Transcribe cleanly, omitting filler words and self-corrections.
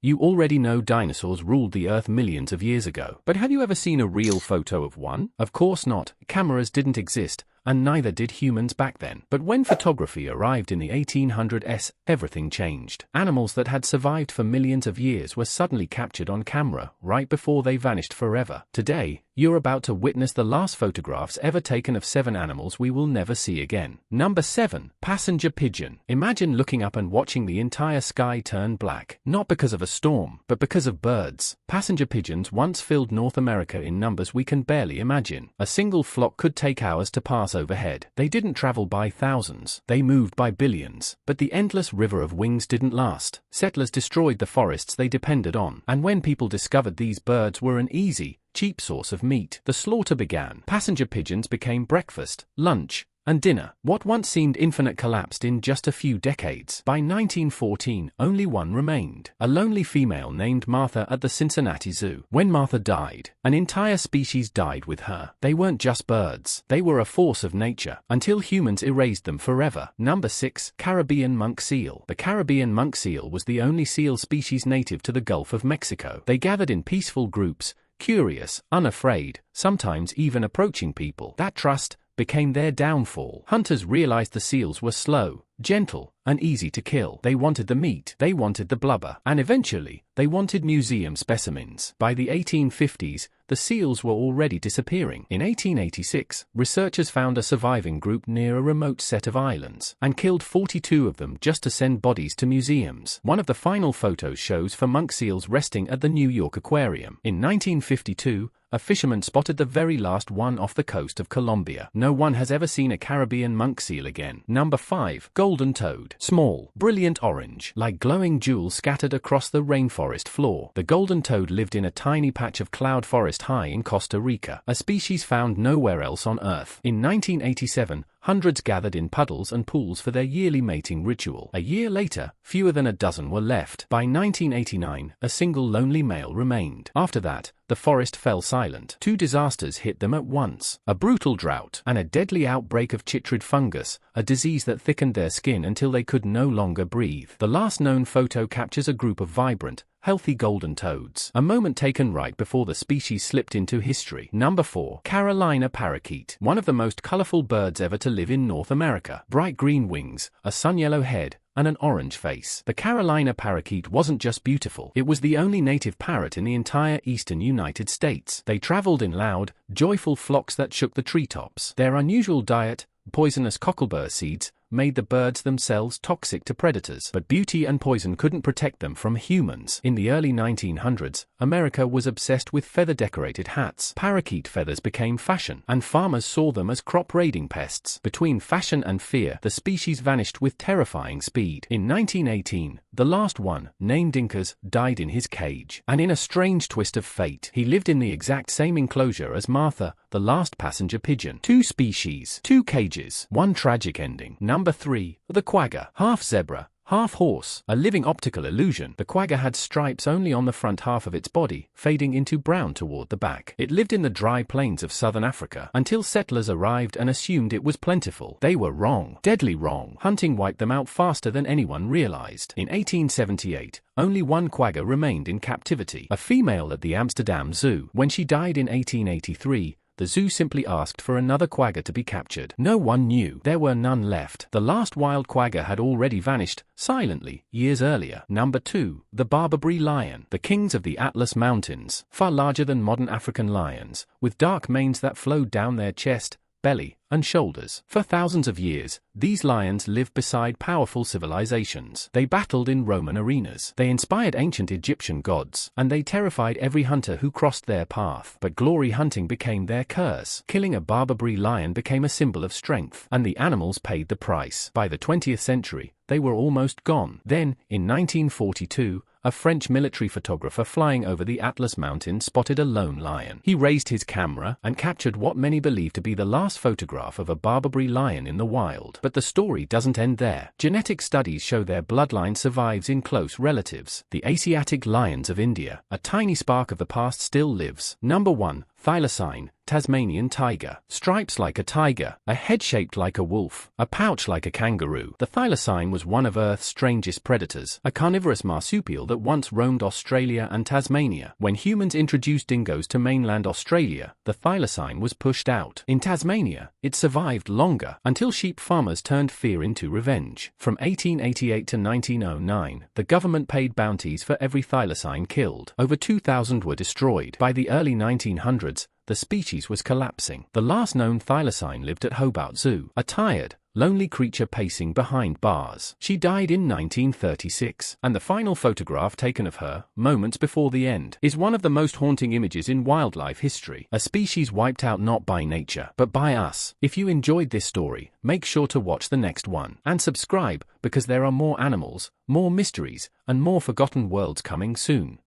You already know dinosaurs ruled the Earth millions of years ago. But have you ever seen a real photo of one? Of course not. Cameras didn't exist, and neither did humans back then. But when photography arrived in the 1800s, everything changed. Animals that had survived for millions of years were suddenly captured on camera, right before they vanished forever. Today, you're about to witness the last photographs ever taken of 7 animals we will never see again. Number 7. Passenger pigeon. Imagine looking up and watching the entire sky turn black. Not because of a storm, but because of birds. Passenger pigeons once filled North America in numbers we can barely imagine. A single flock could take hours to pass overhead. They didn't travel by thousands, they moved by billions. But the endless river of wings didn't last. Settlers destroyed the forests they depended on. And when people discovered these birds were an easy, cheap source of meat, the slaughter began. Passenger pigeons became breakfast, lunch, and dinner. What once seemed infinite collapsed in just a few decades. By 1914, only one remained, a lonely female named Martha at the Cincinnati Zoo. When Martha died, an entire species died with her. They weren't just birds, they were a force of nature, until humans erased them forever. Number 6. Caribbean monk seal. The Caribbean monk seal was the only seal species native to the Gulf of Mexico. They gathered in peaceful groups, curious, unafraid, sometimes even approaching people. That trust became their downfall. Hunters realized the seals were slow, gentle, and easy to kill. They wanted the meat, they wanted the blubber, and eventually, they wanted museum specimens. By the 1850s, the seals were already disappearing. In 1886, researchers found a surviving group near a remote set of islands, and killed 42 of them just to send bodies to museums. One of the final photos shows monk seals resting at the New York Aquarium. In 1952, a fisherman spotted the very last one off the coast of Colombia. No one has ever seen a Caribbean monk seal again. Number 5. Golden toad. Small, brilliant orange, like glowing jewels scattered across the rainforest floor. The golden toad lived in a tiny patch of cloud forest high in Costa Rica, a species found nowhere else on Earth. In 1987, hundreds gathered in puddles and pools for their yearly mating ritual. A year later, fewer than a dozen were left. By 1989, a single lonely male remained. After that, the forest fell silent. 2 disasters hit them at once: a brutal drought and a deadly outbreak of chytrid fungus, a disease that thickened their skin until they could no longer breathe. The last known photo captures a group of vibrant, healthy golden toads, a moment taken right before the species slipped into history. Number 4. Carolina parakeet. One of the most colorful birds ever to live in North America. Bright green wings, a sun-yellow head, and an orange face. The Carolina parakeet wasn't just beautiful, it was the only native parrot in the entire eastern United States. They traveled in loud, joyful flocks that shook the treetops. Their unusual diet, poisonous cocklebur seeds, made the birds themselves toxic to predators. But beauty and poison couldn't protect them from humans. In the early 1900s, America was obsessed with feather-decorated hats. Parakeet feathers became fashion, and farmers saw them as crop-raiding pests. Between fashion and fear, the species vanished with terrifying speed. In 1918, the last one, named Incas, died in his cage. And in a strange twist of fate, he lived in the exact same enclosure as Martha, the last passenger pigeon. 2 species, 2 cages, 1 tragic ending. Number 3. The quagga. Half zebra, half horse, a living optical illusion. The quagga had stripes only on the front half of its body, fading into brown toward the back. It lived in the dry plains of southern Africa, until settlers arrived and assumed it was plentiful. They were wrong. Deadly wrong. Hunting wiped them out faster than anyone realized. In 1878, only 1 quagga remained in captivity, a female at the Amsterdam Zoo. When she died in 1883, the zoo simply asked for another quagga to be captured. No one knew. There were none left. The last wild quagga had already vanished, silently, years earlier. Number 2. The Barbary lion. The kings of the Atlas Mountains, far larger than modern African lions, with dark manes that flowed down their chest, belly, and shoulders. For thousands of years, these lions lived beside powerful civilizations. They battled in Roman arenas. They inspired ancient Egyptian gods, and they terrified every hunter who crossed their path. But glory hunting became their curse. Killing a Barbary lion became a symbol of strength, and the animals paid the price. By the 20th century, they were almost gone. Then, in 1942, a French military photographer flying over the Atlas Mountains spotted a lone lion. He raised his camera and captured what many believe to be the last photograph of a Barbary lion in the wild. But the story doesn't end there. Genetic studies show their bloodline survives in close relatives. The Asiatic lions of India, a tiny spark of the past still lives. Number 1. Thylacine, Tasmanian tiger. Stripes like a tiger, a head shaped like a wolf, a pouch like a kangaroo. The thylacine was one of Earth's strangest predators, a carnivorous marsupial that once roamed Australia and Tasmania. When humans introduced dingoes to mainland Australia, the thylacine was pushed out. In Tasmania, it survived longer, until sheep farmers turned fear into revenge. From 1888 to 1909, the government paid bounties for every thylacine killed. Over 2,000 were destroyed. By the early 1900s, the species was collapsing. The last known thylacine lived at Hobart Zoo, a tired, lonely creature pacing behind bars. She died in 1936, and the final photograph taken of her, moments before the end, is one of the most haunting images in wildlife history. A species wiped out not by nature, but by us. If you enjoyed this story, make sure to watch the next one, and subscribe, because there are more animals, more mysteries, and more forgotten worlds coming soon.